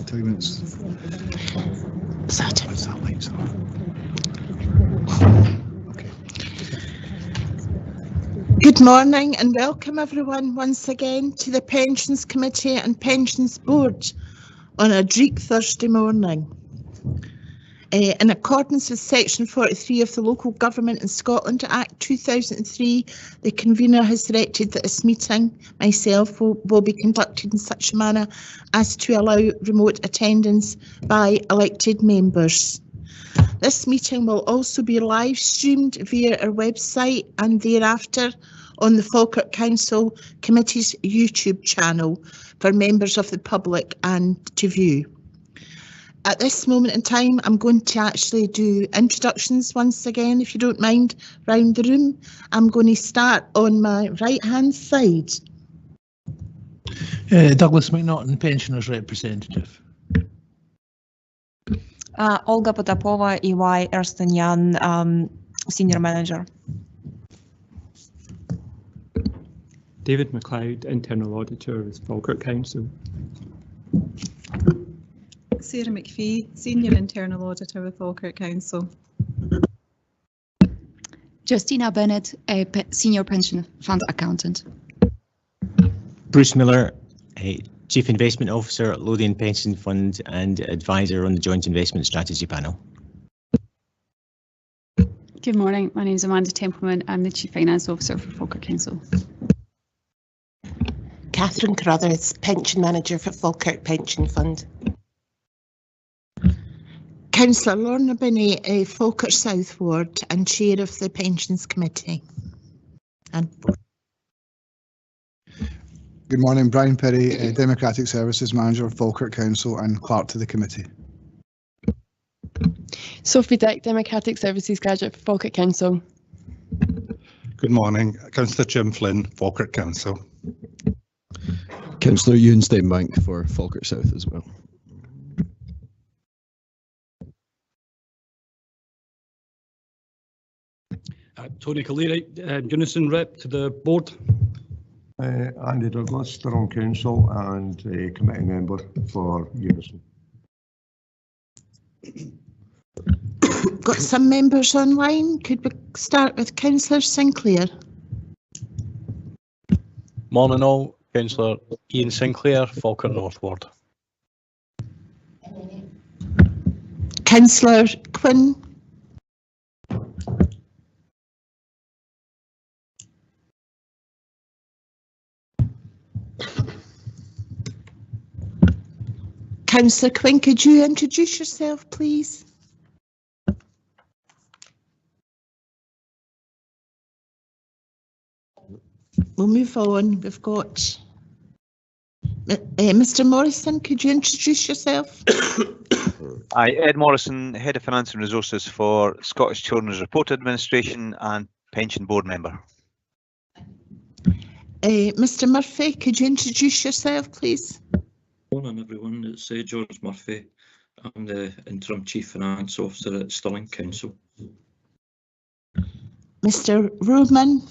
2 minutes. Is that it? Is that lights on? Okay. Good morning and welcome everyone once again to the Pensions Committee and Pensions Board on a Dreek Thursday morning. In accordance with Section 43 of the Local Government in Scotland Act 2003, the convener has directed that this meeting, myself, will be conducted in such a manner as to allow remote attendance by elected members. This meeting will also be live streamed via our website and thereafter on the Falkirk Council Committee's YouTube channel for members of the public and to view. At this moment in time, I'm going to actually do introductions once again, if you don't mind, round the room. I'm going to start on my right-hand side. Douglas McNaughton, Pensioners Representative. Olga Potapova, EY Ernst & Young, Senior Manager. David McLeod, Internal Auditor with Falkirk Council. Sarah McPhee, Senior Internal Auditor with Falkirk Council. Justina Bennett, a Senior Pension Fund Accountant. Bruce Miller, Chief Investment Officer at Lothian Pension Fund and Advisor on the Joint Investment Strategy Panel. Good morning, my name is Amanda Templeman. I'm the Chief Finance Officer for Falkirk Council. Catherine Carruthers, Pension Manager for Falkirk Pension Fund. Councillor Lorna Binney, Falkirk South Ward and Chair of the Pensions Committee. And Good morning, Brian Perry, Democratic Services Manager of Falkirk Council and Clerk to the Committee. Sophie Dick, Democratic Services Graduate for Falkirk Council. Good morning, Councillor Jim Flynn, Falkirk Council. Councillor Ewan Steinbank for Falkirk South as well. Tony Caleri, Unison Rep to the board. Andy Douglas, still on Council and Committee Member for Unison. got some members online. Could we start with Councillor Sinclair? Morning all, Councillor Ian Sinclair, Falkirk North Ward. Councillor Quinn. Councillor Quinn, could you introduce yourself, please? We'll move on. We've got Mr. Morrison, could you introduce yourself? Hi, Ed Morrison, Head of Finance and Resources for Scottish Children's Report Administration and Pension Board Member. Mr. Murphy, could you introduce yourself, please? Morning everyone, it's George Murphy. I'm the Interim Chief Finance Officer at Stirling Council. Mr. Roman.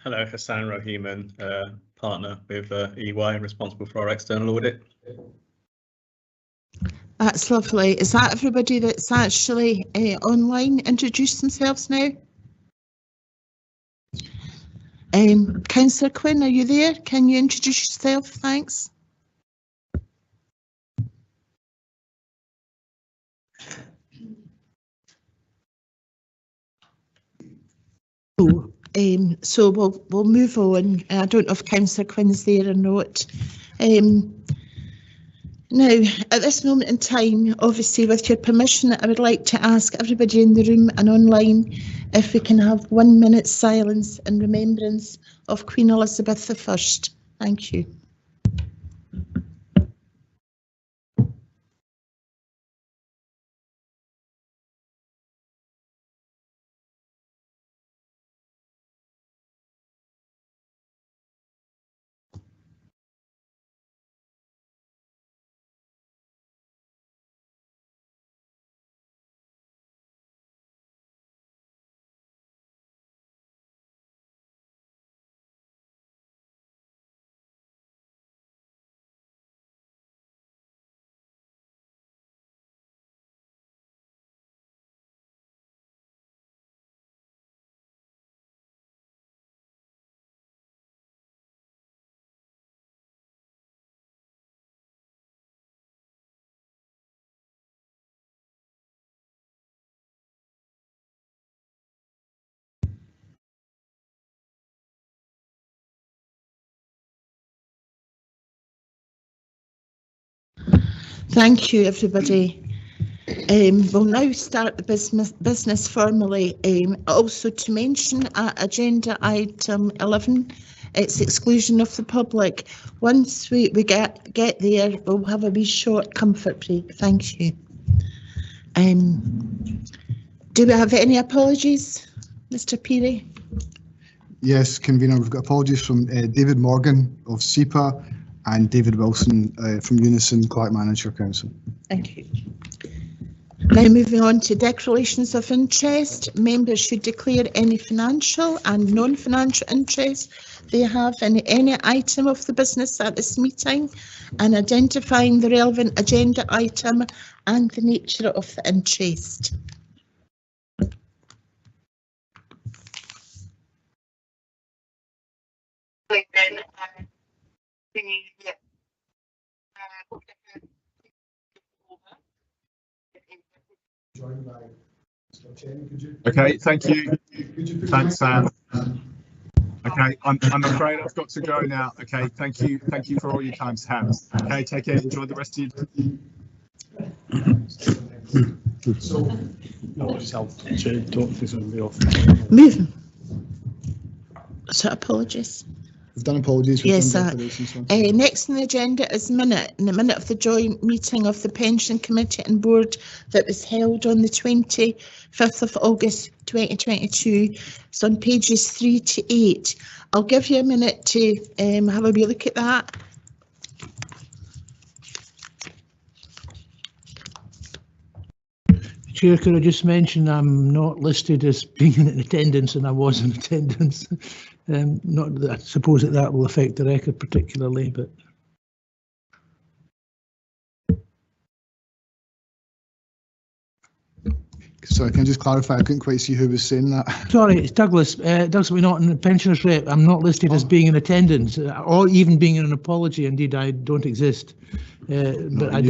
Hello, Hassan Rahiman, partner with EY and responsible for our external audit. That's lovely. Is that everybody that's actually online? Introduce themselves now. Councillor Quinn, are you there? Can you introduce yourself? Thanks. So we'll move on. I don't know if Councillor Quinn's there or not. Now, at this moment in time, obviously with your permission, I would like to ask everybody in the room and online if we can have 1 minute silence in remembrance of Queen Elizabeth I. Thank you. Thank you, everybody. We'll now start the business formally. Also to mention agenda item 11, it's exclusion of the public. Once we get there, we'll have a wee short comfort break. Thank you. Do we have any apologies, Mr. Peary? Yes, convener, we've got apologies from David Morgan of SEPA and David Wilson from Unison Client Manager Council. Thank you. Now moving on to declarations of interest. Members should declare any financial and non-financial interest they have in any item of the business at this meeting, and identifying the relevant agenda item and the nature of the interest. Okay, thank you. Thanks, Sam. Okay, I'm afraid I've got to go now. Okay, thank you for all your time, Sam. Okay, take care. Enjoy the rest of your. Moving. So apologies. We've done apologies. Yes, next on the agenda is the minute of the joint meeting of the Pension Committee and Board that was held on the 25th of August 2022. It's on pages 3 to 8. I'll give you a minute to have a wee look at that. Chair, could I just mention I'm not listed as being in attendance, and I was in attendance. Not that I suppose that will affect the record particularly, but sorry, can I just clarify? I couldn't quite see who was saying that. Sorry, it's Douglas. Douglas Naughton, the pensioners rep. I'm not listed as being in attendance or even being in an apology. Indeed, I don't exist. But I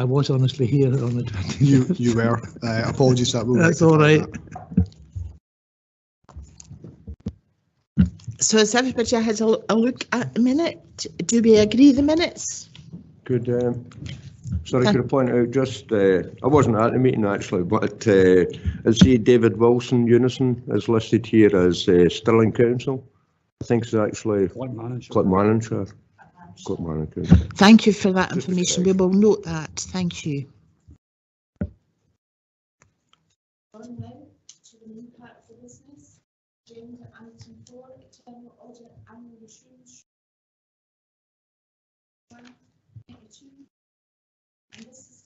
was honestly here on the 20th. You were. Apologies, that will. That's all right. So has everybody had a look at the minute? Do we agree the minutes? Could I point out just, I wasn't at the meeting actually, but I see David Wilson, Unison, is listed here as still in council. I think it's actually Client Manager. Thank you for that information. We will note that. Thank you. On now to the main part of the business. Agenda item 4, external audit annual assurance. 1, 2, and this is.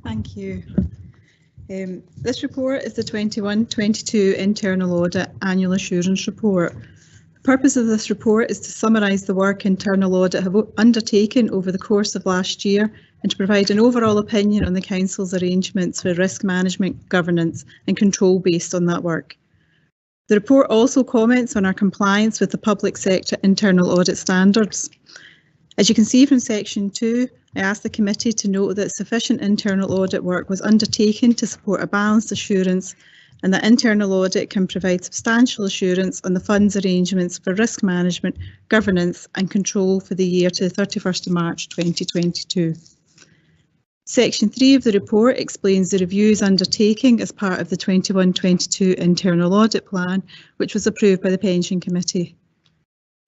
Thank you. This report is the 21-22 Internal Audit Annual Assurance Report. The purpose of this report is to summarise the work Internal Audit have undertaken over the course of last year and to provide an overall opinion on the Council's arrangements for risk management, governance and control based on that work. The report also comments on our compliance with the public sector internal audit standards. As you can see from section 2, I asked the committee to note that sufficient internal audit work was undertaken to support a balanced assurance and that internal audit can provide substantial assurance on the fund's arrangements for risk management, governance and control for the year to the 31st of March 2022. Section 3 of the report explains the reviews undertaking as part of the 21-22 Internal Audit Plan, which was approved by the Pension Committee.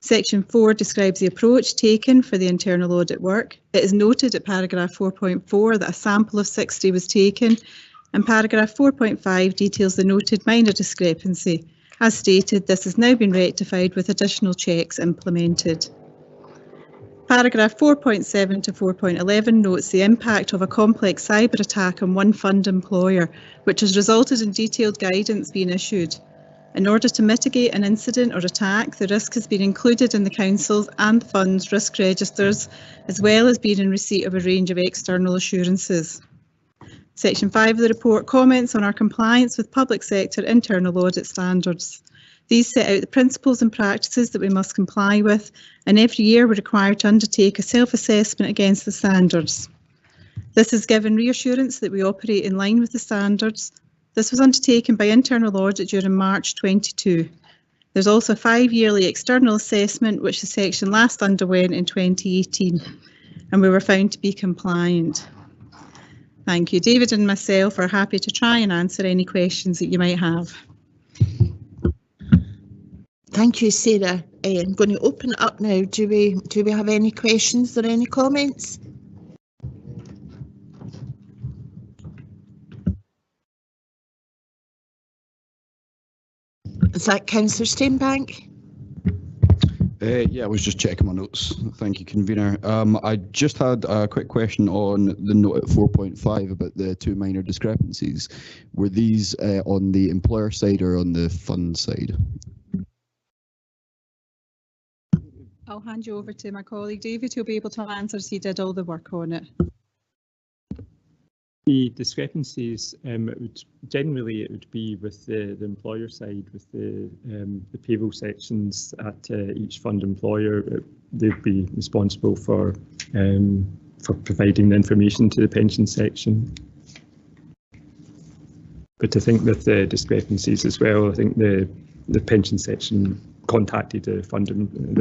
Section 4 describes the approach taken for the internal audit work. It is noted at paragraph 4.4 that a sample of 60 was taken, and paragraph 4.5 details the noted minor discrepancy. As stated, this has now been rectified with additional checks implemented. Paragraph 4.7 to 4.11 notes the impact of a complex cyber attack on one fund employer, which has resulted in detailed guidance being issued. In order to mitigate an incident or attack, the risk has been included in the Council's and Fund's risk registers, as well as being in receipt of a range of external assurances. Section 5 of the report comments on our compliance with public sector internal audit standards. These set out the principles and practices that we must comply with, and every year we're required to undertake a self-assessment against the standards. This has given reassurance that we operate in line with the standards. This was undertaken by internal audit during March 22. There's also a 5-yearly external assessment, which the section last underwent in 2018, and we were found to be compliant. Thank you. David and myself are happy to try and answer any questions that you might have. Thank you, Sarah. I'm going to open it up now. Do we have any questions or any comments? Is that Councillor Steenbank? Yeah, I was just checking my notes. Thank you, convener. I just had a quick question on the note at 4.5 about the 2 minor discrepancies. Were these on the employer side or on the fund side? I'll hand you over to my colleague David, who'll be able to answer as he did all the work on it. The discrepancies, it would be with the employer side, with the payroll sections at each fund employer. They'd be responsible for providing the information to the pension section. But I think with the discrepancies as well, I think the pension section contacted the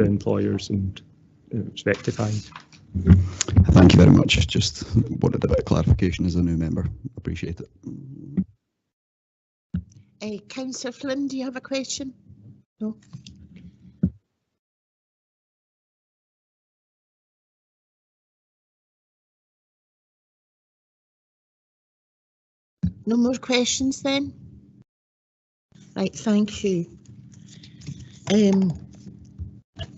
employers and it was rectified. Thank you very much. Just wanted a bit of clarification as a new member. Appreciate it. Councillor Flynn, do you have a question? No. No more questions then? Right, thank you.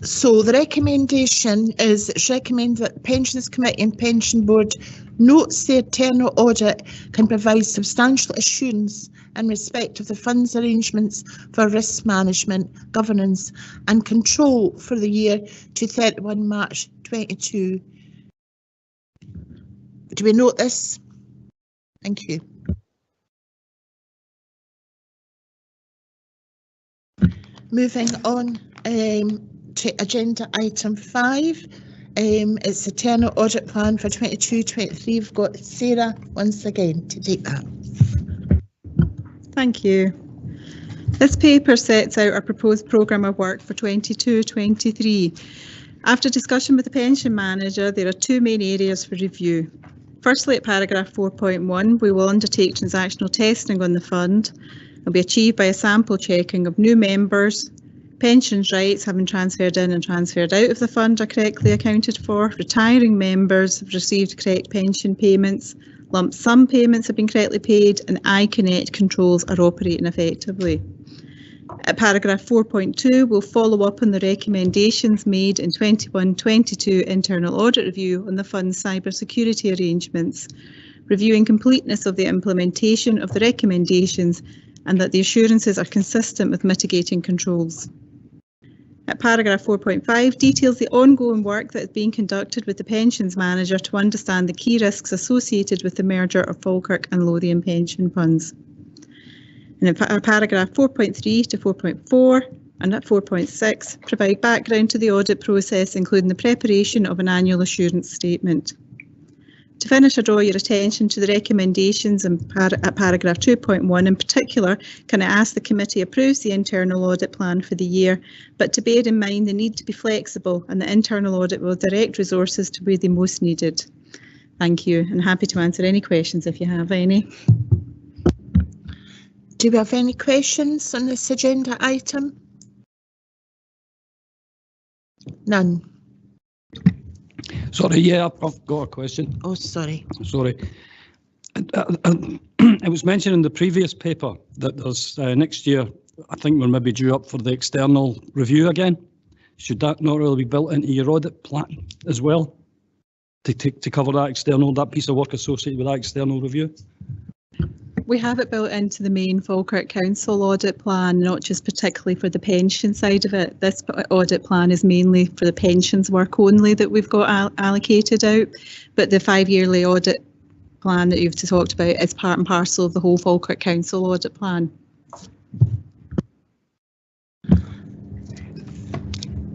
So the recommendation is it's recommended that the Pensions Committee and Pension Board notes the internal audit can provide substantial assurance in respect of the fund's arrangements for risk management, governance and control for the year to 31 March 22. Do we note this? Thank you. Moving on to agenda item 5, it's the internal audit plan for 22-23. We've got Sarah once again to take that. Thank you. This paper sets out our proposed programme of work for 22-23. After discussion with the pension manager, there are 2 main areas for review. Firstly, at paragraph 4.1, we will undertake transactional testing on the fund. It will be achieved by a sample checking of new members, pensions rights having transferred in and transferred out of the fund are correctly accounted for, retiring members have received correct pension payments, lump sum payments have been correctly paid, and iConnect controls are operating effectively. At paragraph 4.2, we'll follow up on the recommendations made in 21-22 internal audit review on the fund's cybersecurity arrangements, reviewing completeness of the implementation of the recommendations and that the assurances are consistent with mitigating controls. At paragraph 4.5 details the ongoing work that is being conducted with the pensions manager to understand the key risks associated with the merger of Falkirk and Lothian pension funds. And in paragraph 4.3 to 4.4 and at 4.6 provide background to the audit process, including the preparation of an annual assurance statement. To finish, I draw your attention to the recommendations at paragraph 2.1. In particular, can I ask the committee approves the internal audit plan for the year, but to bear in mind the need to be flexible and the internal audit will direct resources to where they're most needed. Thank you, and happy to answer any questions if you have any. Do we have any questions on this agenda item? None. Sorry, yeah, I've got a question. Oh, sorry. Sorry. It was mentioned in the previous paper that there's next year, I think we're maybe due up for the external review again. Should that not really be built into your audit plan as well to cover that piece of work associated with that external review? We have it built into the main Falkirk Council audit plan, not just particularly for the pension side of it. This audit plan is mainly for the pensions work only that we've got allocated out, but the 5-yearly audit plan that you've talked about is part and parcel of the whole Falkirk Council audit plan.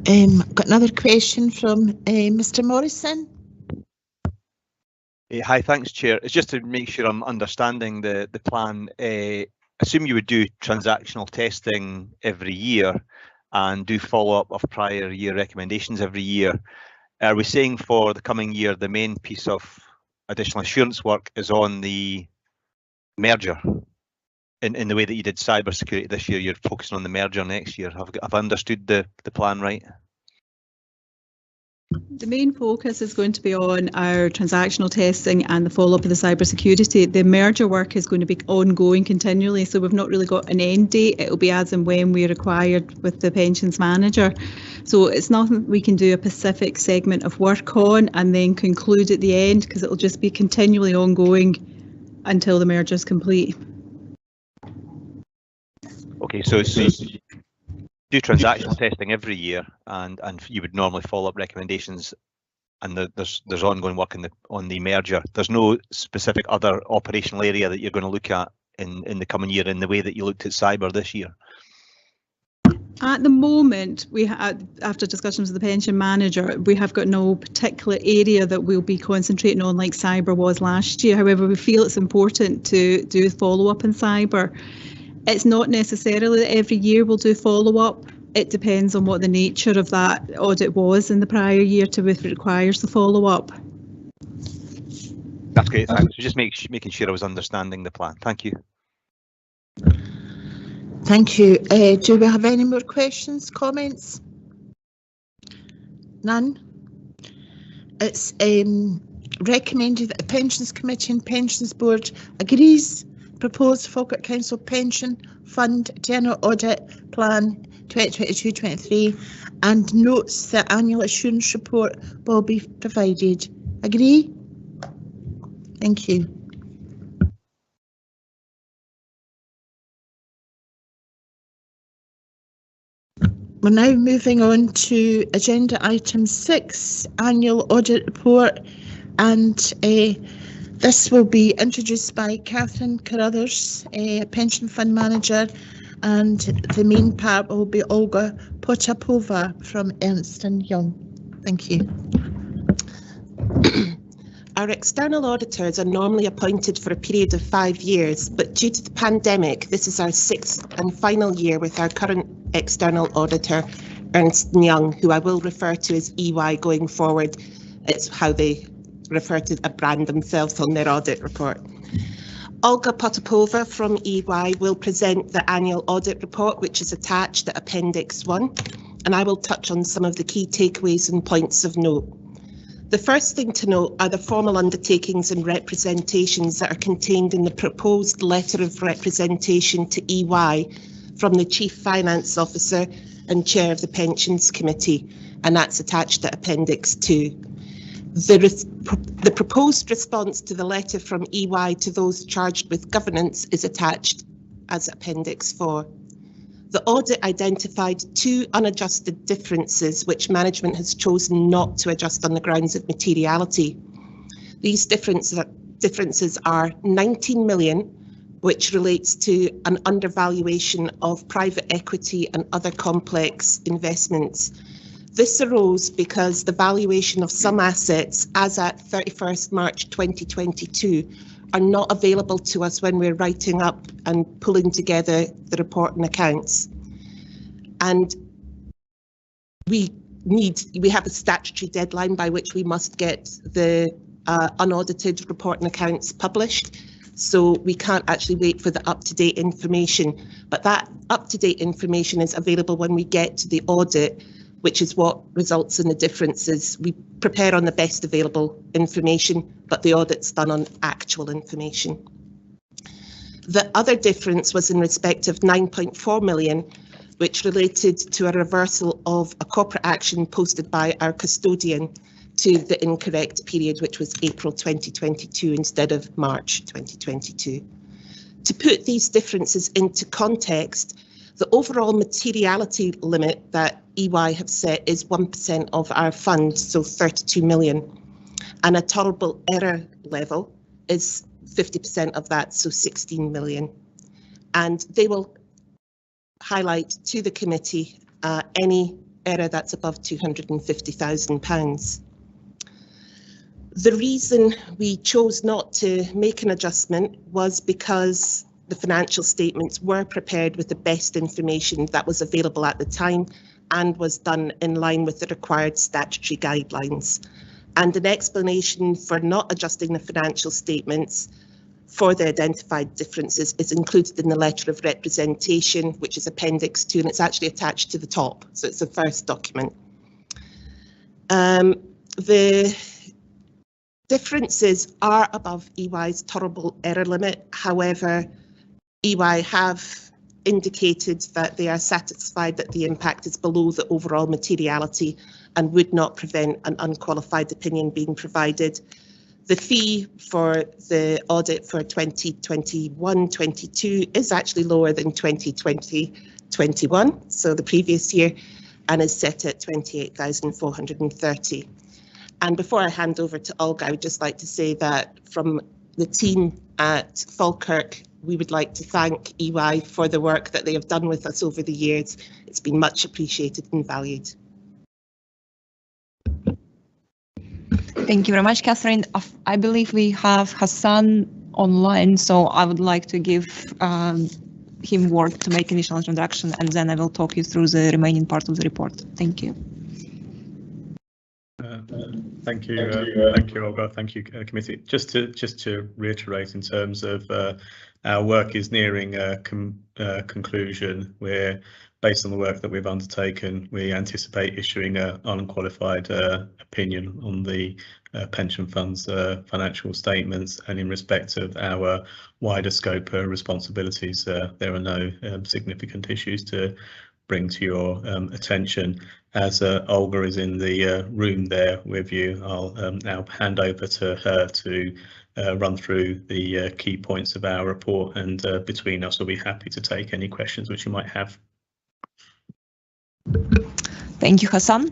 Got another question from Mr. Morrison. Hi, thanks, Chair. It's just to make sure I'm understanding the plan. Assume you would do transactional testing every year. and do follow-up of prior year recommendations every year. Are we saying for the coming year the main piece of additional assurance work is on the merger? In the way that you did cybersecurity this year, you're focusing on the merger next year. Have I understood the plan right? The main focus is going to be on our transactional testing and the follow-up of the cybersecurity. The merger work is going to be ongoing continually, so we've not really got an end date. It will be as and when we're required with the pensions manager. So it's nothing we can do a specific segment of work on and then conclude at the end, because it will just be continually ongoing until the merger is complete. Okay, so do transactional testing every year, and you would normally follow up recommendations, and there's ongoing work on the merger. There's no specific other operational area that you're going to look at in the coming year in the way that you looked at cyber this year. At the moment, we after discussions with the pension manager, we have got no particular area that we'll be concentrating on like cyber was last year. However, we feel it's important to do follow-up in cyber. It's not necessarily that every year we'll do follow-up. It depends on what the nature of that audit was in the prior year to if it requires the follow-up. That's great, thanks. So just making sure I was understanding the plan. Thank you. Thank you. Do we have any more questions, comments? None? It's recommended that the Pensions Committee and Pensions Board agrees proposed Falkirk Council Pension Fund General Audit Plan 2022-23 and notes the annual assurance report will be provided. Agree? Thank you. We're now moving on to agenda item 6, annual audit report, and this will be introduced by Catherine Carruthers, pension fund manager, and the main part will be Olga Potapova from Ernst & Young. Thank you. Our external auditors are normally appointed for a period of 5 years, but due to the pandemic, this is our 6th and final year with our current external auditor, Ernst & Young, who I will refer to as EY going forward. It's how they refer to a brand themselves on their audit report. Olga Potapova from EY will present the annual audit report, which is attached at Appendix 1, and I will touch on some of the key takeaways and points of note. The first thing to note are the formal undertakings and representations that are contained in the proposed letter of representation to EY from the Chief Finance Officer and Chair of the Pensions Committee, and that's attached to Appendix 2. The proposed response to the letter from EY to those charged with governance is attached as Appendix 4. The audit identified 2 unadjusted differences which management has chosen not to adjust on the grounds of materiality. These differences are 19 million, which relates to an undervaluation of private equity and other complex investments. This arose because the valuation of some assets as at 31st March 2022 are not available to us when we're writing up and pulling together the report and accounts. And we have a statutory deadline by which we must get the unaudited report and accounts published. So we can't actually wait for the up-to-date information, but that up-to-date information is available when we get to the audit, which is what results in the differences. We prepare on the best available information, but the audit's done on actual information. The other difference was in respect of 9.4 million, which related to a reversal of a corporate action posted by our custodian to the incorrect period, which was April 2022 instead of March 2022. To put these differences into context, the overall materiality limit that EY have set is 1% of our fund, so 32 million. And a tolerable error level is 50% of that, so 16 million. And they will highlight to the committee any error that's above £250,000. The reason we chose not to make an adjustment was because the financial statements were prepared with the best information that was available at the time and was done in line with the required statutory guidelines. And an explanation for not adjusting the financial statements for the identified differences is included in the letter of representation, which is Appendix 2, and it's actually attached to the top, so it's the first document. The differences are above EY's tolerable error limit. However, EY have indicated that they are satisfied that the impact is below the overall materiality and would not prevent an unqualified opinion being provided. The fee for the audit for 2021-22 is actually lower than 2020-21, so the previous year, and is set at 28,430. And before I hand over to Olga, I would just like to say that from the team at Falkirk, we would like to thank EY for the work that they have done with us over the years. It's been much appreciated and valued. Thank you very much, Catherine. I believe we have Hassan online, so I would like to give him word to make initial introduction, and then I will talk you through the remaining part of the report. Thank you. Thank you, Olga. Thank you, committee. Just to reiterate, in terms of our work is nearing a conclusion. We're based on the work that we've undertaken. We anticipate issuing an unqualified opinion on the pension fund's financial statements, and in respect of our wider scope responsibilities, there are no significant issues to bring to your attention. As Olga is in the room there with you, I'll now hand over to her to run through the key points of our report, and between us we'll be happy to take any questions which you might have. Thank you, Hassan.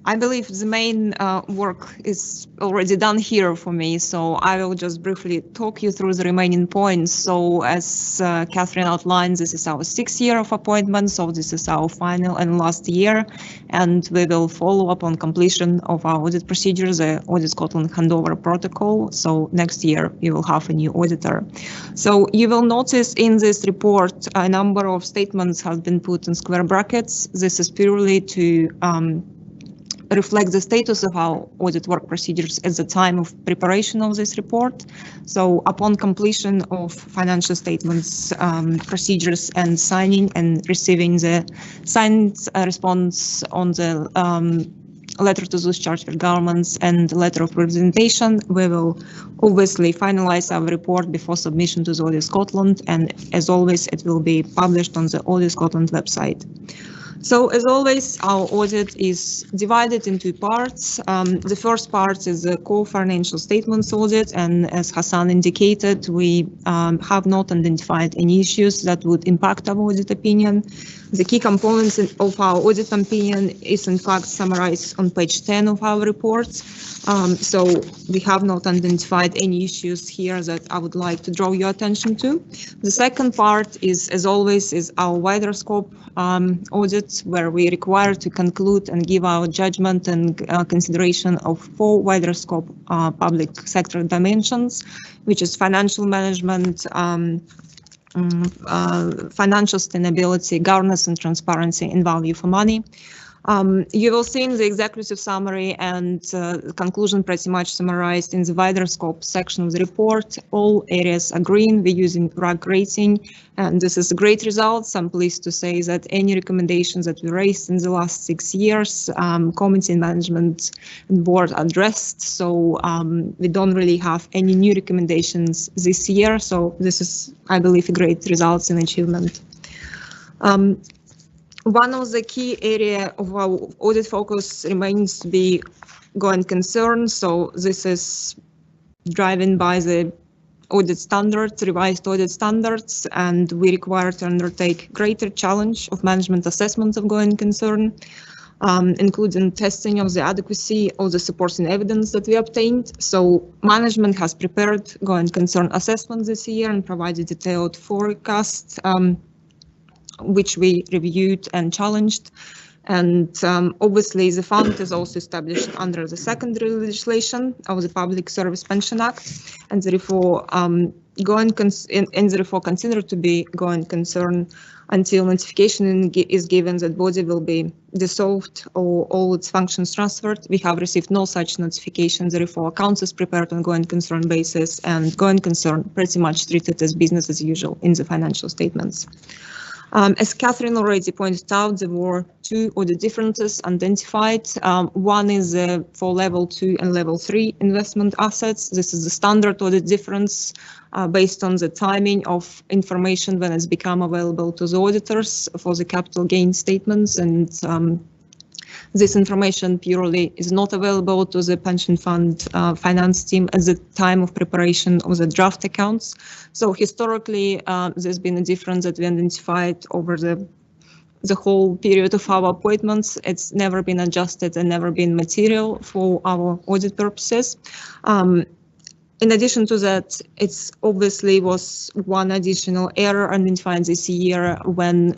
I believe the main work is already done here for me, so I will just briefly talk you through the remaining points. So as Catherine outlined, this is our 6th year of appointment, so this is our final and last year, and we will follow up on completion of our audit procedures, the Audit Scotland handover protocol. So next year you will have a new auditor. So you will notice in this report a number of statements have been put in square brackets. This is purely to reflect the status of our audit work procedures at the time of preparation of this report. So upon completion of financial statements procedures and signing and receiving the signed response on the letter to those chartered governments and letter of representation, we will obviously finalize our report before submission to the Audit Scotland, and as always it will be published on the Audit Scotland website. So as always, our audit is divided into parts. The first part is the core financial statements audit, and as Hassan indicated, we have not identified any issues that would impact our audit opinion. The key components of our audit opinion is in fact summarized on page 10 of our report. So we have not identified any issues here that I would like to draw your attention to. The second part is, as always, is our wider scope audit, where we require to conclude and give our judgment and consideration of 4 wider scope public sector dimensions, which is financial management, financial sustainability, governance and transparency, and value for money. You will see in the executive summary and the conclusion pretty much summarized in the wider scope section of the report. All areas are green. We're using RAG rating, and this is a great result. I'm pleased to say that any recommendations that we raised in the last 6 years, committee and management and board addressed. So we don't really have any new recommendations this year. So this is, I believe, a great results and achievement. One of the key area of our audit focus remains to be going concern. So this is driven by the audit standards, revised audit standards, and we require to undertake greater challenge of management assessments of going concern, including testing of the adequacy of the supporting evidence that we obtained. So management has prepared going concern assessments this year and provided detailed forecast, which we reviewed and challenged. And obviously the fund is also established under the secondary legislation of the Public Service Pension Act, and therefore and therefore considered to be going concern until notification is given that body will be dissolved or all its functions transferred. We have received no such notification, therefore accounts is prepared on going concern basis, and going concern pretty much treated as business as usual in the financial statements. As Catherine already pointed out, there were two audit differences identified. One is for level 2 and level 3 investment assets. This is the standard audit difference based on the timing of information when it's become available to the auditors for the capital gain statements, and this information purely is not available to the pension fund finance team at the time of preparation of the draft accounts. So historically, there's been a difference that we identified over the whole period of our appointments. It's never been adjusted and never been material for our audit purposes. In addition to that, it's obviously was one additional error identified this year when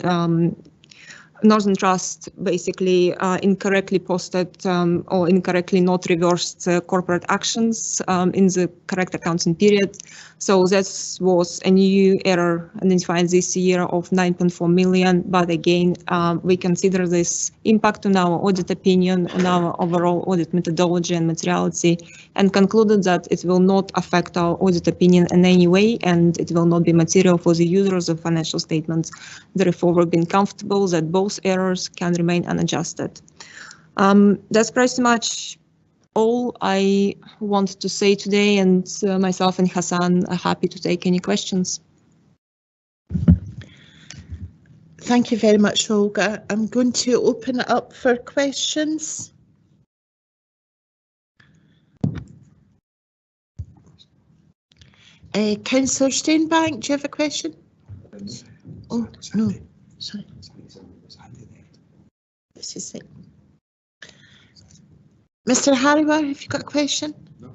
Northern Trust basically incorrectly posted or incorrectly not reversed corporate actions in the correct accounting period. So that was a new error identified this year of 9.4 million. But again, we consider this impact on our audit opinion, on our overall audit methodology and materiality, and concluded that it will not affect our audit opinion in any way, and it will not be material for the users of financial statements. Therefore, we've been comfortable that both errors can remain unadjusted. That's pretty much all I want to say today, and myself and Hassan are happy to take any questions. Thank you very much, Olga. I'm going to open it up for questions. Councillor Steinbank, do you have a question? Oh, no, sorry. This is it. Mr. Harriwer, have you got a question? No.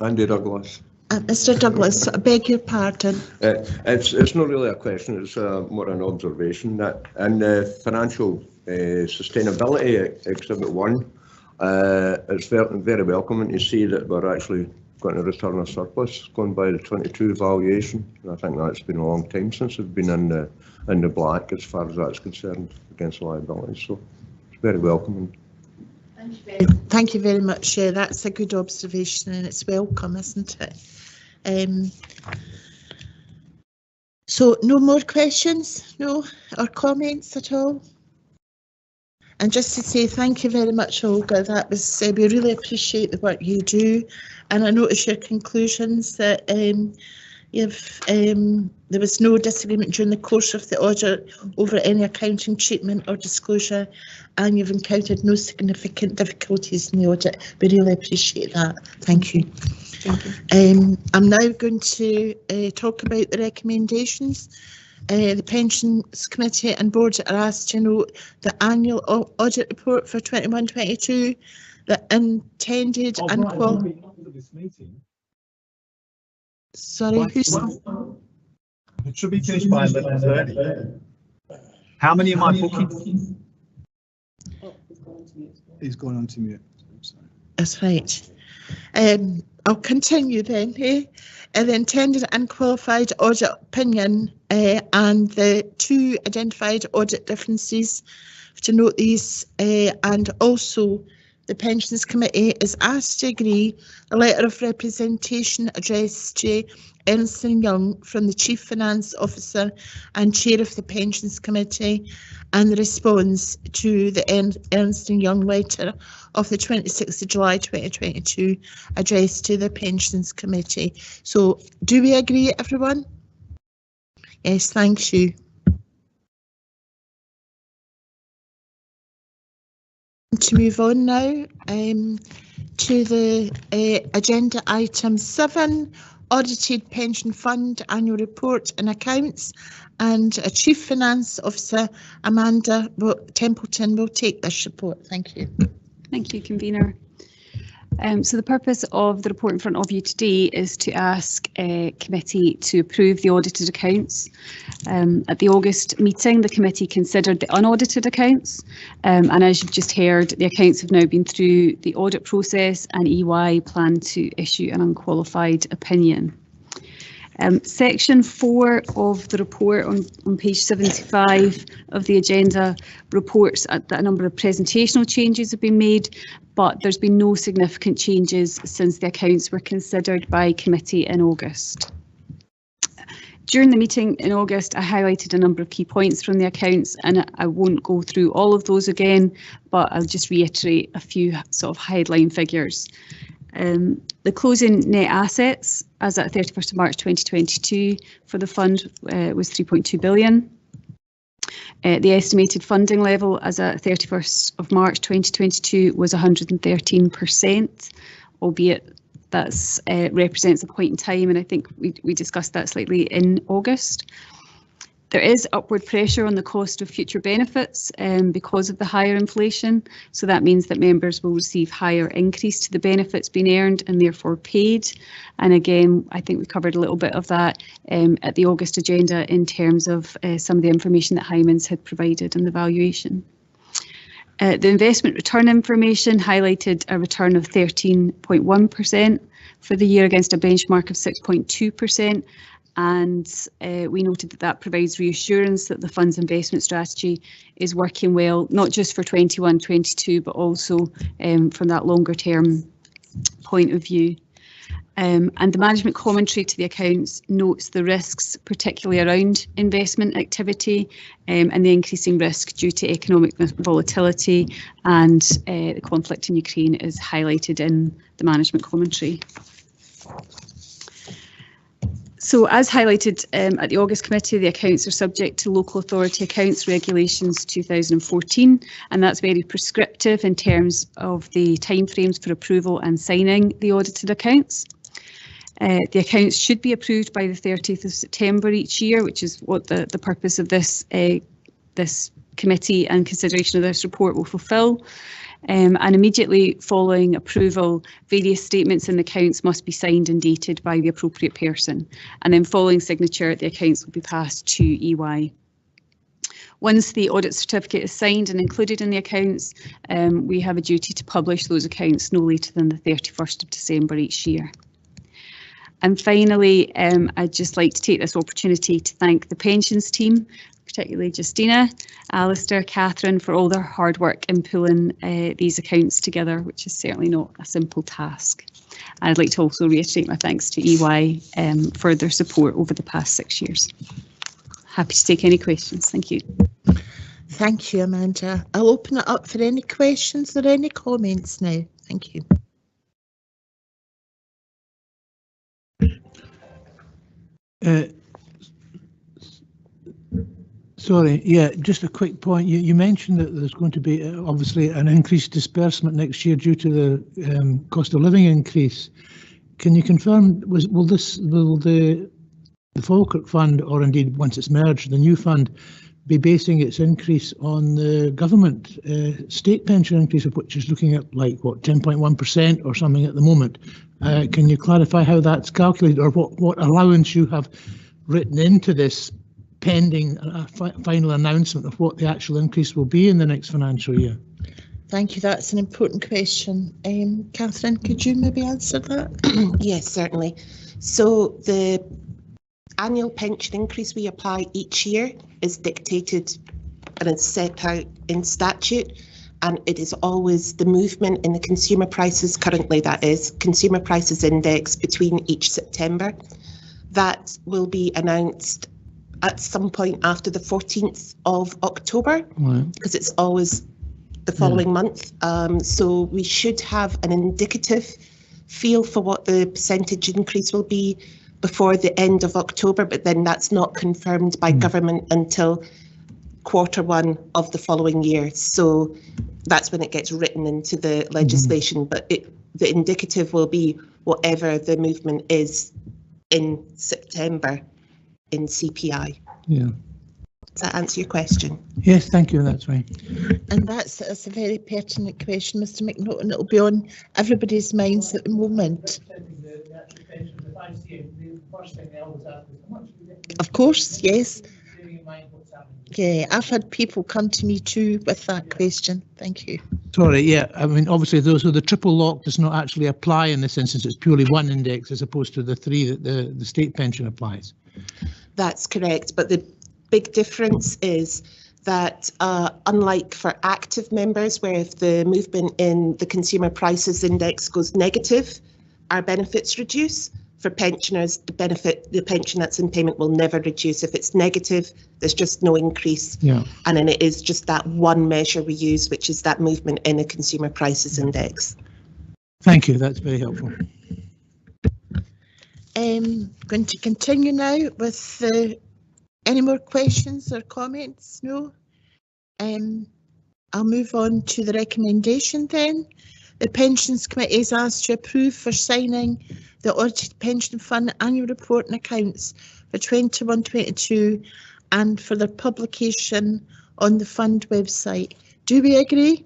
Andy Douglas. Mr. Douglas, I beg your pardon. It's not really a question, it's more an observation that in financial sustainability exhibit 1, it's very welcoming to see that we're actually going to return a surplus going by the 22 valuation. And I think that's been a long time since we've been in the black as far as that's concerned against liabilities. So it's very welcoming. Thank you very much. Yeah, that's a good observation, and it's welcome, isn't it? So no more questions, no, or comments at all? And just to say thank you very much, Olga. That was we really appreciate the work you do, and I notice your conclusions that there was no disagreement during the course of the audit over any accounting treatment or disclosure, and you've encountered no significant difficulties in the audit. We really appreciate that. Thank you. Thank you. I'm now going to talk about the recommendations. The Pensions Committee and Board are asked to note the annual audit report for 21-22, the intended and Sorry, who's... It should be finished by 11:30. How many am I booking? He's going on to mute. That's right. I'll continue then. The intended and qualified audit opinion and the two identified audit differences. To note these, and also the Pensions Committee is asked to agree a letter of representation addressed to Ernst & Young from the Chief Finance Officer and Chair of the Pensions Committee, and the response to the Ernst & Young letter of the 26th of July 2022 addressed to the Pensions Committee. So do we agree, everyone? Yes, thank you. To move on now to the agenda item 7, Audited Pension Fund Annual Report and Accounts, and a Chief Finance Officer, Amanda Templeton, will take this report. Thank you. Thank you, Convener. So the purpose of the report in front of you today is to ask a committee to approve the audited accounts. At the August meeting, the committee considered the unaudited accounts, and as you've just heard, the accounts have now been through the audit process, and EY plan to issue an unqualified opinion. Section 4 of the report on page 75 of the agenda reports that a number of presentational changes have been made, but there's been no significant changes since the accounts were considered by committee in August. During the meeting in August, I highlighted a number of key points from the accounts, and I won't go through all of those again, but I'll just reiterate a few sort of headline figures. The closing net assets as at 31st of March 2022 for the fund was 3.2 billion. The estimated funding level as at 31st of March 2022 was 113%, albeit that's represents a point in time, and I think we discussed that slightly in August. There is upward pressure on the cost of future benefits because of the higher inflation, so that means that members will receive higher increase to the benefits being earned and therefore paid. And again, I think we covered a little bit of that at the August agenda in terms of some of the information that Hymans had provided in the valuation. The investment return information highlighted a return of 13.1% for the year against a benchmark of 6.2%. And we noted that that provides reassurance that the fund's investment strategy is working well, not just for 21-22, but also from that longer term point of view. And the management commentary to the accounts notes the risks, particularly around investment activity and the increasing risk due to economic volatility, and the conflict in Ukraine is highlighted in the management commentary. So as highlighted at the August committee, the accounts are subject to Local Authority Accounts Regulations 2014, and that's very prescriptive in terms of the timeframes for approval and signing the audited accounts. The accounts should be approved by the 30th of September each year, which is what the purpose of this committee and consideration of this report will fulfil. And immediately following approval, various statements in the accounts must be signed and dated by the appropriate person. And then following signature, the accounts will be passed to EY. Once the audit certificate is signed and included in the accounts, we have a duty to publish those accounts no later than the 31st of December each year. And finally, I'd just like to take this opportunity to thank the pensions team, particularly Justina, Alistair, Catherine, for all their hard work in pulling these accounts together, which is certainly not a simple task. I'd like to also reiterate my thanks to EY for their support over the past 6 years. Happy to take any questions. Thank you. Thank you, Amanda. I'll open it up for any questions or any comments now. Thank you. Sorry, yeah, just a quick point. You mentioned that there's going to be obviously an increased disbursement next year due to the cost of living increase. Can you confirm, will the Falkirk Fund, or indeed once it's merged, the new fund, be basing its increase on the government state pension increase, of which is looking at like what 10.1% or something at the moment? Can you clarify how that's calculated, or what allowance you have written into this pending a final announcement of what the actual increase will be in the next financial year? Thank you. That's an important question. Catherine, could you maybe answer that? Yes, certainly. So the annual pension increase we apply each year is dictated and it's set out in statute, and it is always the movement in the consumer prices, currently that is, consumer prices index between each September. That will be announced at some point after the 14th of October, because it's always the following month. So we should have an indicative feel for what the percentage increase will be before the end of October, but then that's not confirmed by government until Q1 of the following year. So that's when it gets written into the legislation, but the indicative will be whatever the movement is in September in CPI. Yeah. Does that answer your question? Yes, thank you, that's right. And that's a very pertinent question, Mr. McNaughton. It'll be on everybody's minds at the moment. Of course, yes. Yeah, I've had people come to me too with that question. Thank you. Sorry, yeah, I mean, obviously, so the triple lock does not actually apply in this instance. It's purely one index as opposed to the three that the state pension applies. That's correct, but the big difference is that unlike for active members, where if the movement in the consumer prices index goes negative, our benefits reduce. For pensioners, the pension that's in payment will never reduce. If it's negative, there's just no increase. Yeah. And then it is just that one measure we use, which is that movement in a consumer prices index. Thank you, that's very helpful. Going to continue now with any more questions or comments? No? I'll move on to the recommendation then. The Pensions Committee is asked to approve for signing the Audited Pension Fund Annual Report and Accounts for 21-22 and for their publication on the fund website. Do we agree?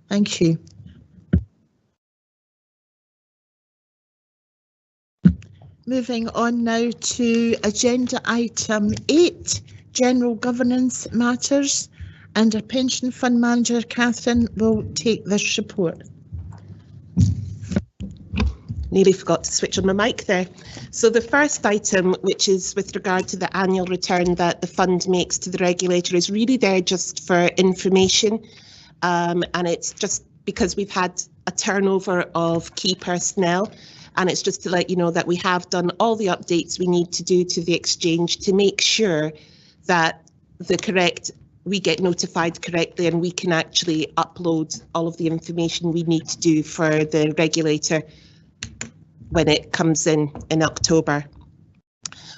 Thank you. Moving on now to agenda item 8, General Governance Matters, and our Pension Fund Manager, Catherine, will take this report. Nearly forgot to switch on my mic there. So the first item, which is with regard to the annual return that the fund makes to the regulator, is really there just for information. And it's just because we've had a turnover of key personnel. And it's just to let you know that we have done all the updates we need to do to the exchange to make sure that we get notified correctly and we can actually upload all of the information we need to do for the regulator when it comes in October.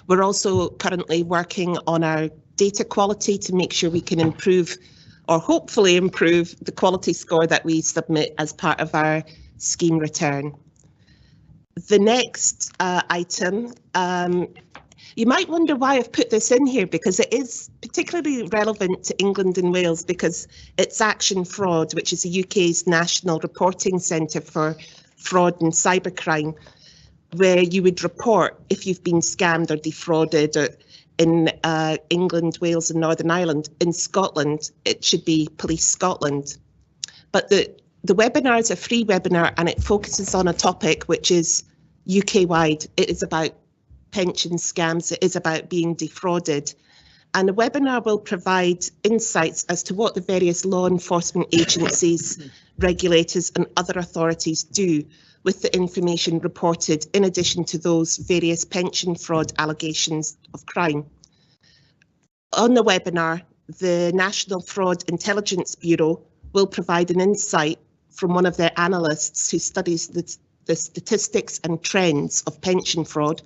We're also currently working on our data quality to make sure we can improve, or hopefully improve, the quality score that we submit as part of our scheme return. The next item, you might wonder why I've put this in here, because it is particularly relevant to England and Wales because it's Action Fraud, which is the UK's national reporting centre for fraud and cybercrime, where you would report if you've been scammed or defrauded in England, Wales and Northern Ireland. In Scotland, it should be Police Scotland. But the webinar is a free webinar and it focuses on a topic which is UK-wide. It is about pension scams. It is about being defrauded. And the webinar will provide insights as to what the various law enforcement agencies, regulators and other authorities do with the information reported in addition to those various pension fraud allegations of crime. On the webinar, the National Fraud Intelligence Bureau will provide an insight from one of their analysts who studies the statistics and trends of pension fraud.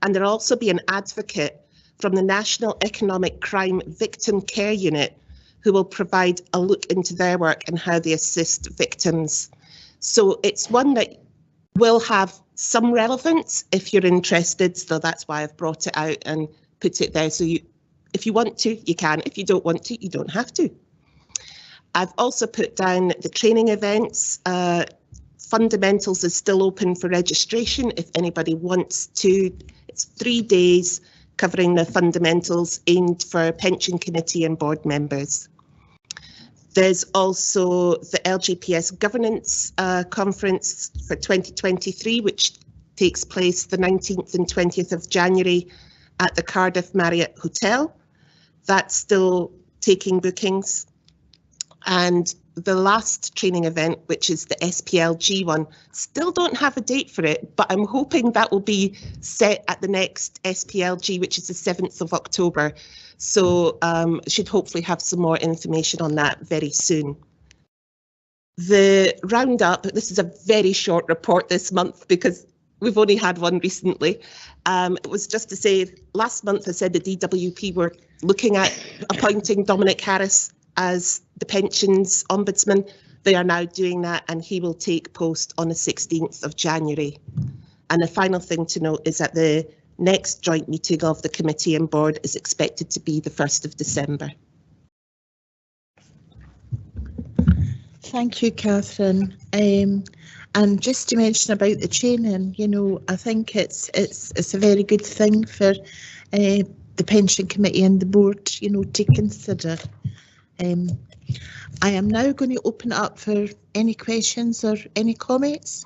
And there'll also be an advocate from the National Economic Crime Victim Care Unit who will provide a look into their work and how they assist victims. So it's one that will have some relevance if you're interested. So that's why I've brought it out and put it there. So if you want to, you can. If you don't want to, you don't have to. I've also put down the training events. Fundamentals is still open for registration if anybody wants to. It's 3 days covering the fundamentals aimed for pension committee and board members. There's also the LGPS Governance Conference for 2023, which takes place the 19th and 20th of January at the Cardiff Marriott Hotel. That's still taking bookings. And the last training event, which is the SPLG one, still don't have a date for it, but I'm hoping that will be set at the next SPLG, which is the 7th of October. So should hopefully have some more information on that very soon. The Roundup, this is a very short report this month because we've only had one recently. It was just to say, last month I said the DWP were looking at appointing Dominic Harris as the pensions ombudsman. They are now doing that and he will take post on the 16th of January. And the final thing to note is that the next joint meeting of the committee and board is expected to be the 1st of December. Thank you, Catherine. And just to mention about the training, you know, I think it's a very good thing for the pension committee and the board, you know, to consider. I am now going to open it up for any questions or any comments.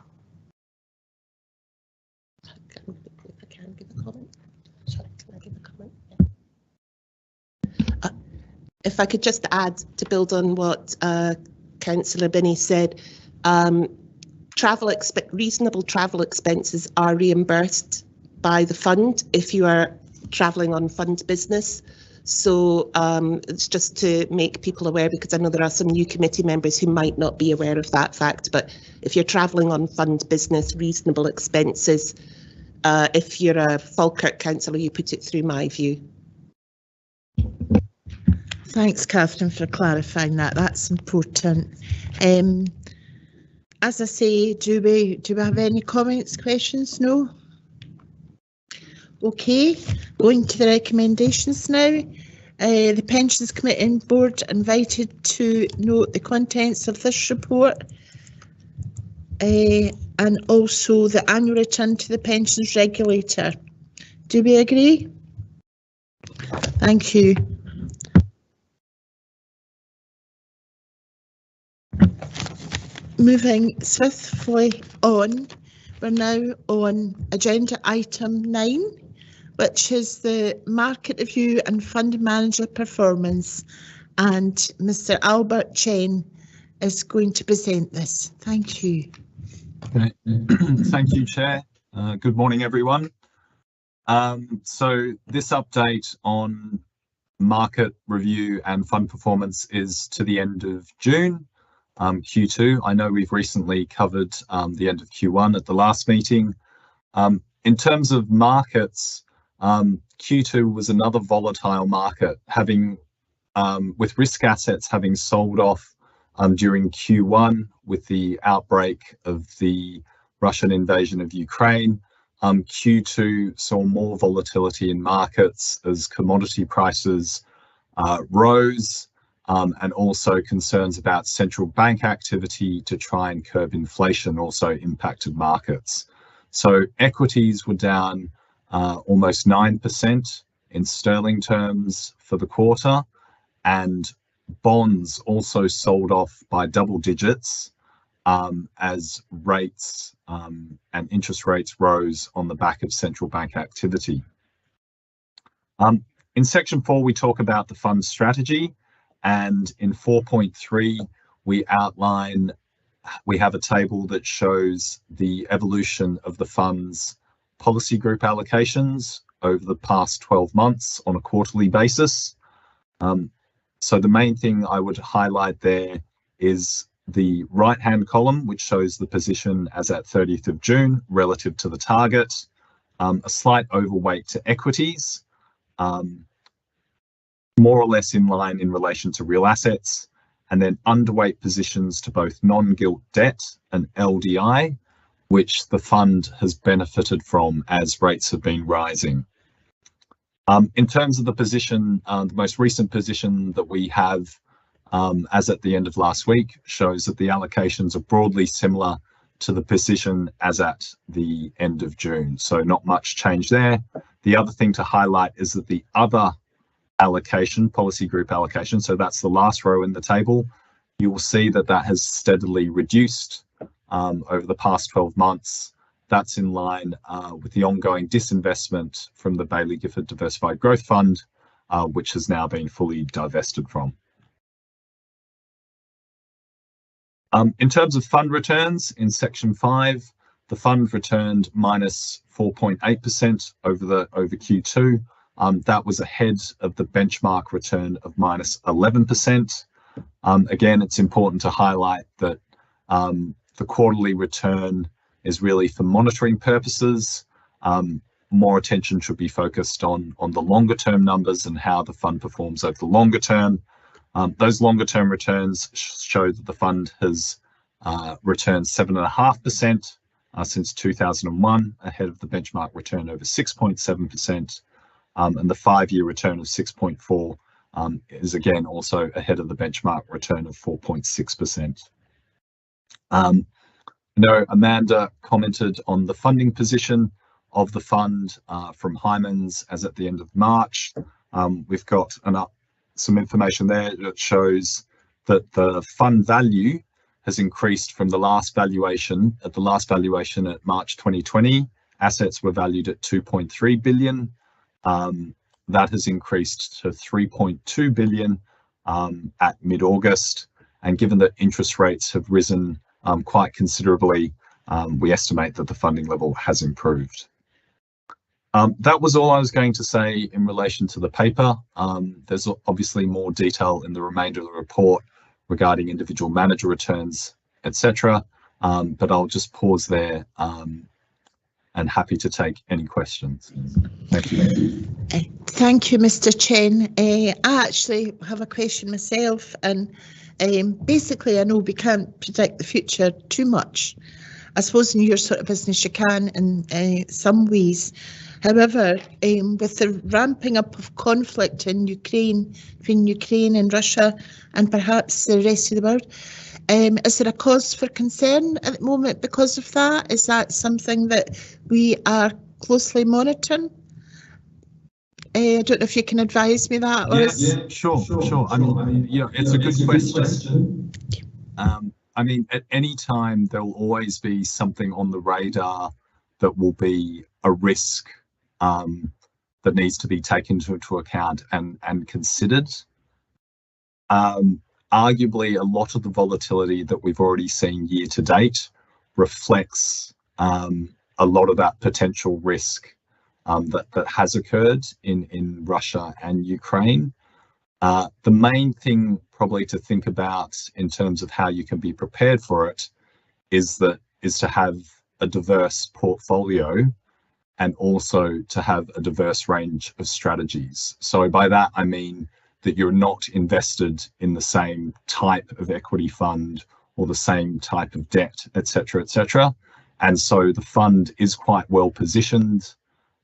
If I could just add to build on what Councillor Binney said, reasonable travel expenses are reimbursed by the fund if you are travelling on fund business. So it's just to make people aware, because I know there are some new committee members who might not be aware of that fact, but if you're travelling on fund business, reasonable expenses, if you're a Falkirk councillor, you put it through my view. Thanks, Catherine, for clarifying that. That's important. As I say, do we have any comments, questions? No? Okay, going to the recommendations now. The Pensions Committee and Board invited to note the contents of this report and also the annual return to the pensions regulator. Do we agree? Thank you. Moving swiftly on, we're now on agenda item 9, which is the market review and fund manager performance, and Mr. Albert Chen is going to present this. Thank you. Okay. Thank you, Chair. Good morning, everyone. So this update on market review and fund performance is to the end of June. Q2. I know we've recently covered the end of Q1 at the last meeting. In terms of markets, Q2 was another volatile market, having with risk assets having sold off during Q1 with the outbreak of the Russian invasion of Ukraine. Q2 saw more volatility in markets as commodity prices rose. And also concerns about central bank activity to try and curb inflation also impacted markets. So equities were down almost 9% in sterling terms for the quarter, and bonds also sold off by double digits as rates and interest rates rose on the back of central bank activity. In section 4, we talk about the fund strategy. And in 4.3, we have a table that shows the evolution of the fund's policy group allocations over the past 12 months on a quarterly basis. So the main thing I would highlight there is the right-hand column, which shows the position as at 30th of June relative to the target, a slight overweight to equities, more or less in line in relation to real assets, and then underweight positions to both non-gilt debt and LDI, which the fund has benefited from as rates have been rising. In terms of the position, the most recent position that we have as at the end of last week shows that the allocations are broadly similar to the position as at the end of June. So not much change there. The other thing to highlight is that the other allocation, policy group allocation, so that's the last row in the table, you will see that that has steadily reduced over the past 12 months. That's in line with the ongoing disinvestment from the Baillie Gifford Diversified Growth Fund, which has now been fully divested from. In terms of fund returns, in section 5, the fund returned minus 4.8% over Q2. That was ahead of the benchmark return of minus 11%. Again, it's important to highlight that the quarterly return is really for monitoring purposes. More attention should be focused on the longer term numbers and how the fund performs over the longer term. Those longer term returns show that the fund has returned 7.5% since 2001, ahead of the benchmark return over 6.7%. And the 5-year return of 6.4 is again also ahead of the benchmark return of 4.6%. I know Amanda commented on the funding position. of the fund from Hyman's as at the end of March. We've got some information there that shows that the fund value has increased from the last valuation. At the last valuation at March 2020, assets were valued at 2.3 billion. That has increased to 3.2 billion at mid-August. And given that interest rates have risen quite considerably, we estimate that the funding level has improved. That was all I was going to say in relation to the paper. There's obviously more detail in the remainder of the report regarding individual manager returns, etc. But I'll just pause there and happy to take any questions. Thank you. Thank you, Mr. Chen. I actually have a question myself, and basically I know we can't predict the future too much. I suppose in your sort of business you can in some ways. However, with the ramping up of conflict in Ukraine, between Ukraine and Russia and perhaps the rest of the world, is there a cause for concern at the moment because of that? Is that something that we are closely monitoring? I don't know if you can advise me that. Or Sure. I mean, it's a good question. I mean, at any time, there will always be something on the radar that will be a risk that needs to be taken into account and considered. Arguably, a lot of the volatility that we've already seen year to date reflects a lot of that potential risk that has occurred in Russia and Ukraine. The main thing probably to think about in terms of how you can be prepared for it is to have a diverse portfolio and also to have a diverse range of strategies. So by that, I mean that you're not invested in the same type of equity fund or the same type of debt, etc., etc. And so the fund is quite well positioned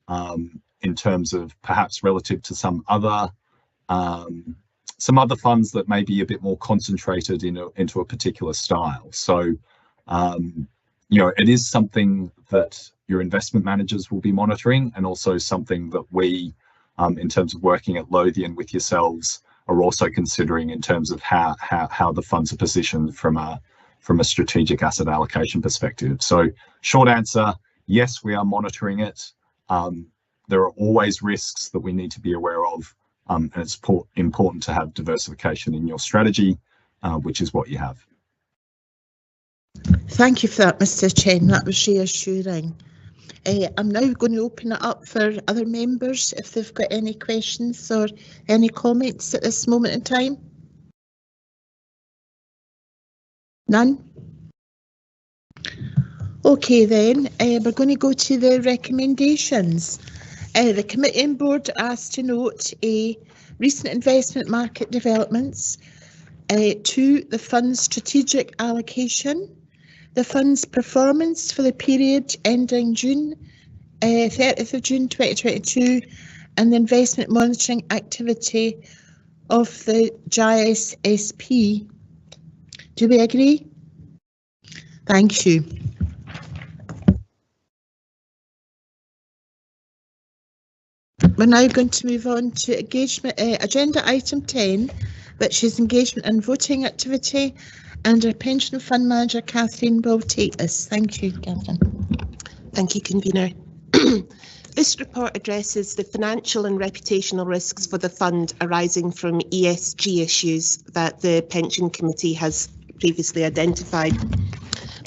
in terms of perhaps relative to some other funds that may be a bit more concentrated into a particular style. So, it is something that your investment managers will be monitoring, and also something that we, in terms of working at Lothian with yourselves, are also considering in terms of how the funds are positioned from a strategic asset allocation perspective. So, short answer, yes, we are monitoring it. There are always risks that we need to be aware of, and it's important to have diversification in your strategy, which is what you have. Thank you for that, Mr. Chen. That was reassuring. I'm now going to open it up for other members if they've got any questions or any comments at this moment in time. None? Okay then, we're going to go to the recommendations. The committee and board asked to note recent investment market developments, 2, the fund's strategic allocation, the fund's performance for the period ending 30th of June 2022, and the investment monitoring activity of the GISSP. Do we agree? Thank you. We're now going to move on to engagement, agenda item 10, which is engagement and voting activity, and our pension fund manager, Catherine, will take this. Thank you, Catherine. Thank you, Convener. This report addresses the financial and reputational risks for the fund arising from ESG issues that the Pension Committee has previously identified.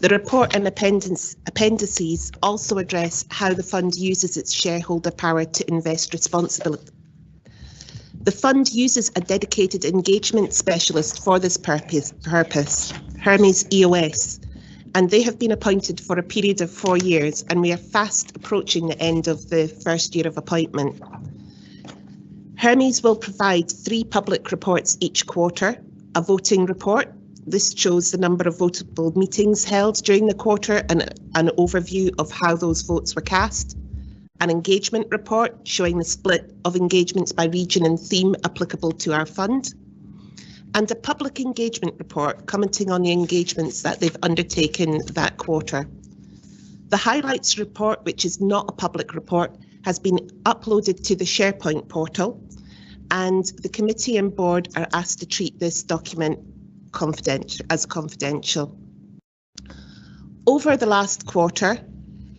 The report and appendices also address how the fund uses its shareholder power to invest responsibly. The fund uses a dedicated engagement specialist for this purpose, Hermes EOS, and they have been appointed for a period of 4 years, and we are fast approaching the end of the first year of appointment. Hermes will provide 3 public reports each quarter: a voting report. This shows the number of votable meetings held during the quarter and an overview of how those votes were cast. An engagement report showing the split of engagements by region and theme applicable to our fund. And a public engagement report commenting on the engagements that they've undertaken that quarter. The highlights report, which is not a public report, has been uploaded to the SharePoint portal, and the committee and board are asked to treat this document confidential. Over the last quarter,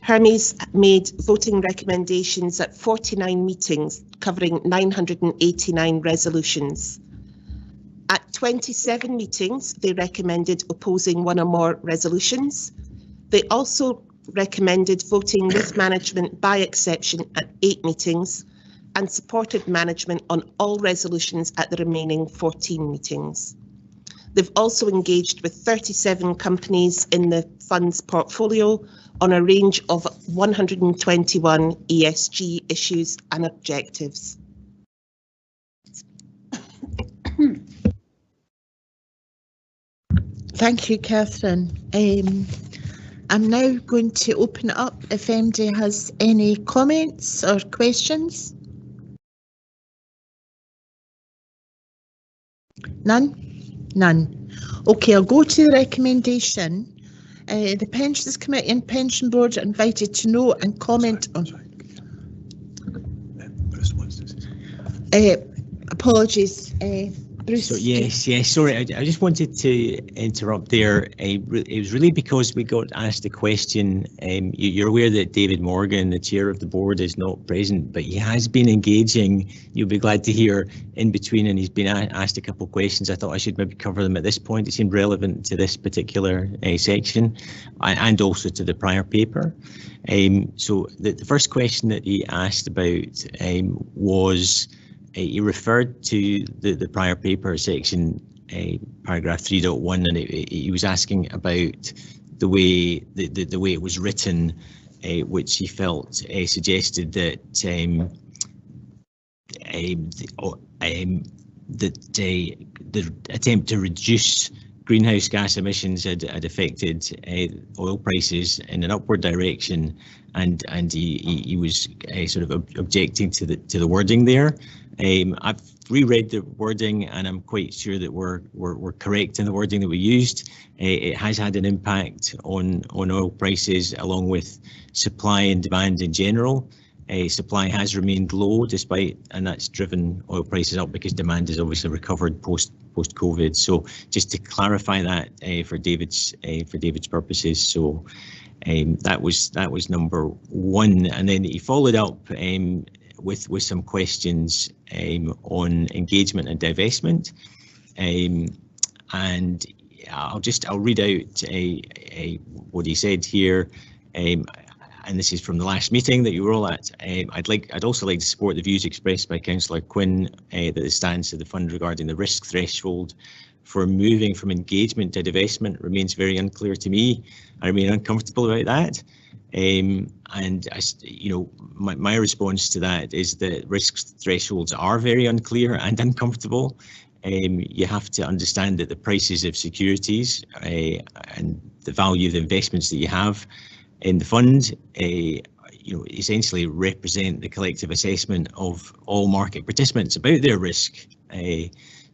Hermes made voting recommendations at 49 meetings covering 989 resolutions. At 27 meetings, they recommended opposing one or more resolutions. They also recommended voting with management by exception at 8 meetings and supported management on all resolutions at the remaining 14 meetings. They've also engaged with 37 companies in the fund's portfolio on a range of 121 ESG issues and objectives. Thank you, Catherine. I'm now going to open it up if anybody has any comments or questions. None? None. Okay, I'll go to the recommendation. The Pensions Committee and Pension Board are invited to note and comment on. Apologies, Bruce. So yes, sorry, I just wanted to interrupt there. It was really because we got asked a question. You're aware that David Morgan, the chair of the board, is not present, but he has been engaging, you'll be glad to hear, in between, and he's been asked a couple of questions. I thought I should maybe cover them at this point. It seemed relevant to this particular section and also to the prior paper. So the first question that he asked about was, he referred to the prior paper section, paragraph 3.1, and he was asking about the way it was written, which he felt suggested that the attempt to reduce greenhouse gas emissions had affected oil prices in an upward direction, and he was sort of objecting to the wording there. I've reread the wording, and I'm quite sure that we're correct in the wording that we used. It has had an impact on oil prices, along with supply and demand in general. Supply has remained low and that's driven oil prices up because demand has obviously recovered post-COVID. So just to clarify that for David's purposes. So that was number one, and then he followed up with some questions on engagement and divestment, and I'll read out what he said here, and this is from the last meeting that you were all at. I'd also like to support the views expressed by Councillor Quinn that the stance of the fund regarding the risk threshold for moving from engagement to divestment remains very unclear to me. I remain uncomfortable about that. And my response to that is that risk thresholds are very unclear and uncomfortable. You have to understand that the prices of securities and the value of the investments that you have in the fund, essentially represent the collective assessment of all market participants about their risk.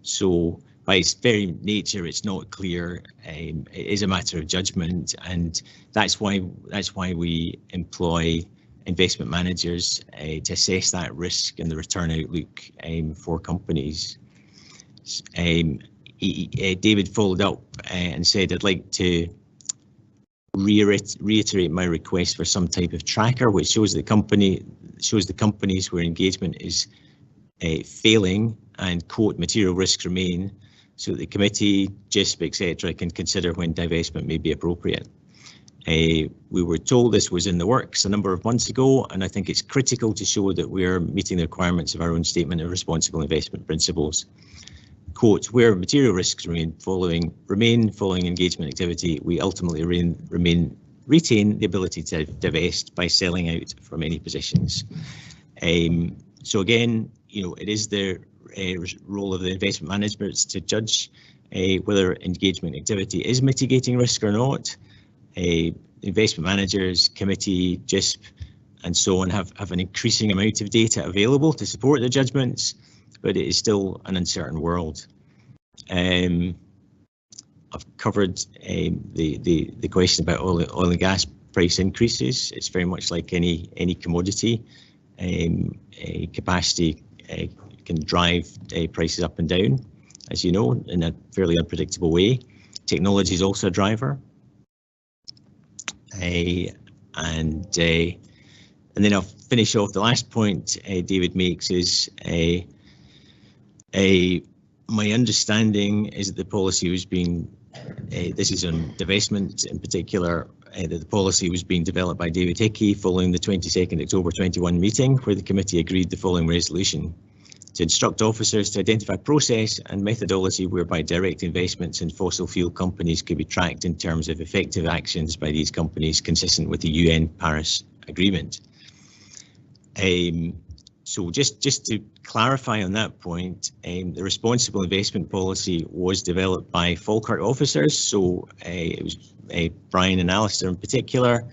So by its very nature, it's not clear. It is a matter of judgment, and that's why we employ investment managers to assess that risk and the return outlook for companies. David followed up and said, I'd like to reiterate my request for some type of tracker which shows the companies where engagement is failing and quote material risks remain, so that the committee, GISP, etc. can consider when divestment may be appropriate. We were told this was in the works a number of months ago, and I think it's critical to show that we are meeting the requirements of our own statement of responsible investment principles. Quote, where material risks remain following engagement activity, we ultimately retain the ability to divest by selling out from any positions. So again, it is the role of the investment managers to judge whether engagement activity is mitigating risk or not. Investment managers, committee, GISP, and so on have an increasing amount of data available to support their judgments, but it is still an uncertain world. I've covered the question about oil and gas price increases. It's very much like any commodity. Capacity can drive prices up and down, as you know, in a fairly unpredictable way. Technology is also a driver. And then I'll finish off. The last point David makes is my understanding is that the policy was being, this is on divestment in particular, that the policy was being developed by David Hickey following the 22nd October 21 meeting, where the committee agreed the following resolution: to instruct officers to identify process and methodology whereby direct investments in fossil fuel companies could be tracked in terms of effective actions by these companies consistent with the UN Paris Agreement. So just to clarify on that point, the responsible investment policy was developed by Falkirk officers, so it was Brian and Alistair in particular,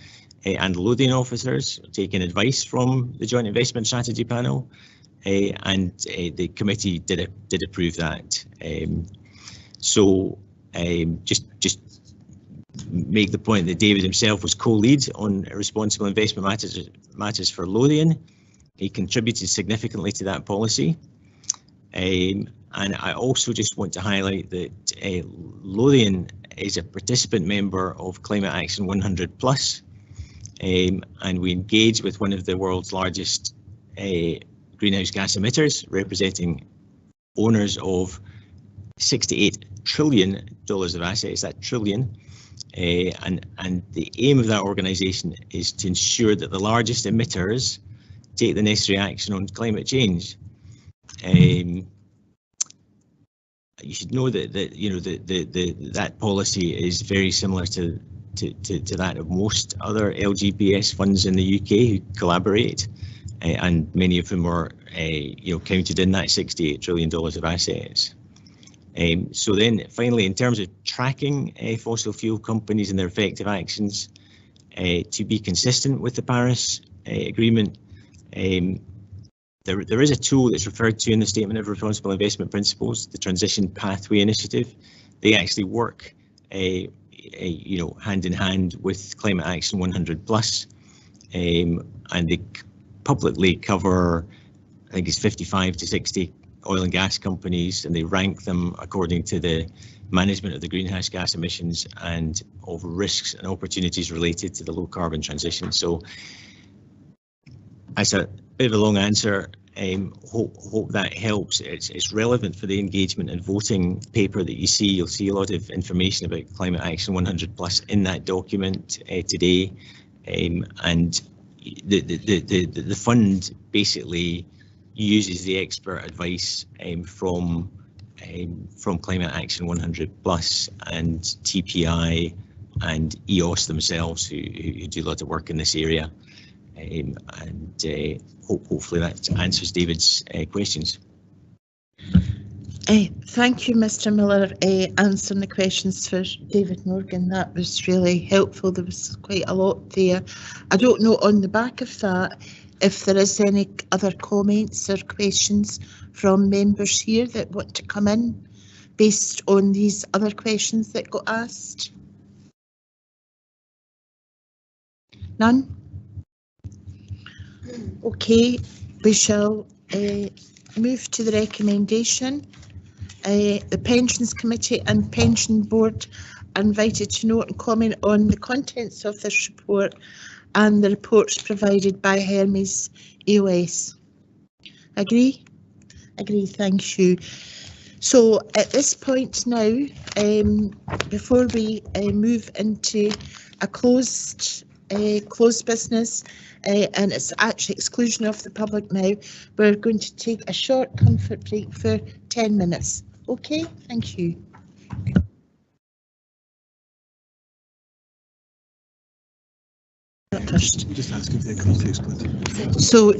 and Lothian officers taking advice from the Joint Investment Strategy Panel. And the committee did approve that. Just make the point that David himself was co-lead on responsible investment matters for Lothian. He contributed significantly to that policy. And I also just want to highlight that Lothian is a participant member of Climate Action 100+, and we engage with one of the world's largest greenhouse gas emitters, representing owners of $68 trillion of assets, that trillion. And the aim of that organisation is to ensure that the largest emitters take the necessary action on climate change. You should know that that policy is very similar to that of most other LGPS funds in the UK who collaborate. And many of them are, counted in that $68 trillion of assets. So then, finally, in terms of tracking fossil fuel companies and their effective actions, to be consistent with the Paris Agreement, there is a tool that's referred to in the Statement of Responsible Investment Principles, the Transition Pathway Initiative. They actually work, hand in hand with Climate Action 100+, and they publicly cover, I think it's 55 to 60 oil and gas companies, and they rank them according to the management of the greenhouse gas emissions and of risks and opportunities related to the low carbon transition. So that's a bit of a long answer. Hope that helps. It's relevant for the engagement and voting paper that you see. You'll see a lot of information about Climate Action 100+ in that document today, and the fund basically uses the expert advice from Climate Action 100+ and TPI and EOS themselves, who do a lot of work in this area, and hopefully that answers David's questions. Thank you, Mr. Miller, answering the questions for David Morgan. That was really helpful. There was quite a lot there. I don't know on the back of that if there is any other comments or questions from members here that want to come in based on these other questions that got asked. None? Okay, we shall move to the recommendation. The Pensions Committee and Pension Board are invited to note and comment on the contents of this report and the reports provided by Hermes EOS. Agree? Agree, thank you. So at this point now, before we move into a closed business, and it's actually exclusion of the public now, we're going to take a short comfort break for 10 minutes. Okay, thank you. Just asking for the context, please. So